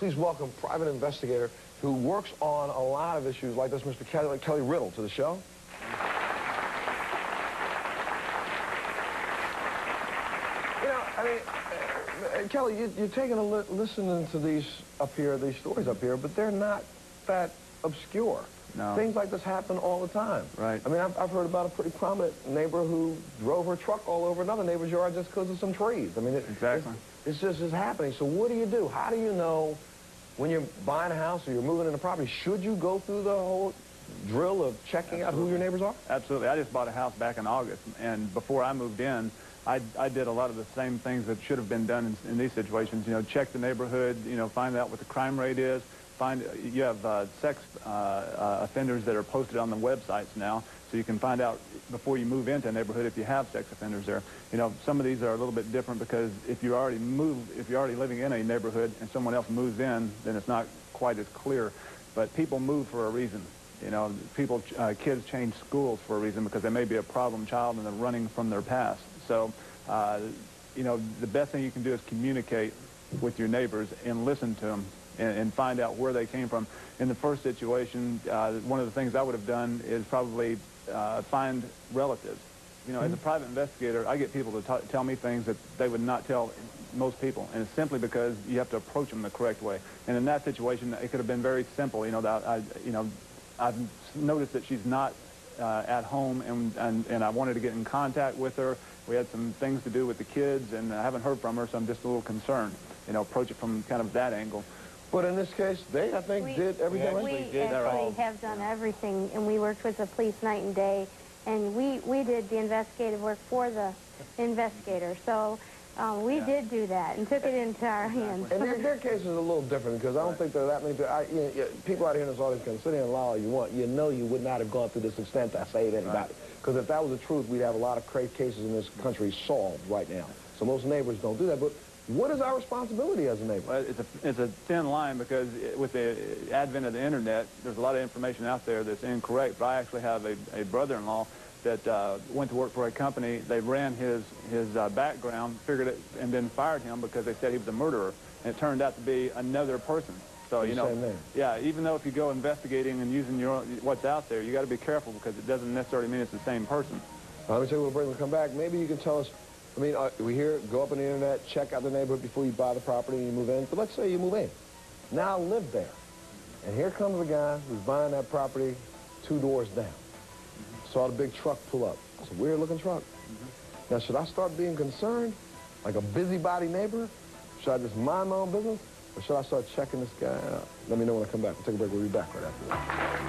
Please welcome private investigator who works on a lot of issues like this, Mr. Kelly Riddle, to the show. You know, I mean, Kelly, you're taking a listening to these up here, these stories up here, but they're not that obscure. No. Things like this happen all the time. Right. I mean, I've heard about a pretty prominent neighbor who drove her truck all over another neighbor's yard just because of some trees. I mean, exactly. It's just happening. So what do you do? How do you know when you're buying a house or you're moving into property? Should you go through the whole drill of checking out who your neighbors are? Absolutely. I just bought a house back in August, and before I moved in, I did a lot of the same things that should have been done in these situations. You know, check the neighborhood, you know, find out what the crime rate is. You have sex offenders that are posted on the websites now, so you can find out before you move into a neighborhood if you have sex offenders there. You know, some of these are a little bit different because if you're already living in a neighborhood and someone else moves in, then it's not quite as clear. But people move for a reason. You know, kids change schools for a reason because they may be a problem child and they're running from their past. So, you know, the best thing you can do is communicate with your neighbors and listen to them. And find out where they came from. In the first situation, one of the things I would have done is probably find relatives. You know, as a private investigator, I get people to tell me things that they would not tell most people, and it's simply because you have to approach them the correct way. And in that situation, it could have been very simple. You know, I've noticed that she's not at home, and I wanted to get in contact with her. We had some things to do with the kids, and I haven't heard from her, so I'm just a little concerned. You know, approach it from kind of that angle. But in this case, they, I think, did everything. We actually have done everything, and we worked with the police night and day, and we did the investigative work for the investigator. So we did do that and took it into our hands. And their case is a little different because I don't think there are that many people out here in this audience can sit here and lie all you want. You know you would not have gone through this extent to save anybody. Because if that was the truth, we'd have a lot of cases in this country solved right now. So most neighbors don't do that. But what is our responsibility as a neighbor? Well, it's a thin line because with the advent of the internet, there's a lot of information out there that's incorrect. But I actually have a brother-in-law that went to work for a company. They ran his background, figured it, and then fired him because they said he was a murderer. And it turned out to be another person. So, you know, yeah, even though if you go investigating and using what's out there, you got to be careful because it doesn't necessarily mean it's the same person. Let me tell you, we'll bring them come back. Maybe you can tell us. I mean, we hear, go up on the internet, check out the neighborhood before you buy the property and you move in. But let's say you move in. Now live there. And here comes a guy who's buying that property 2 doors down. Saw the big truck pull up. It's a weird-looking truck. Now, should I start being concerned, like a busybody neighbor? Should I just mind my own business? Or should I start checking this guy out? Let me know when I come back. We'll take a break. We'll be back right after this.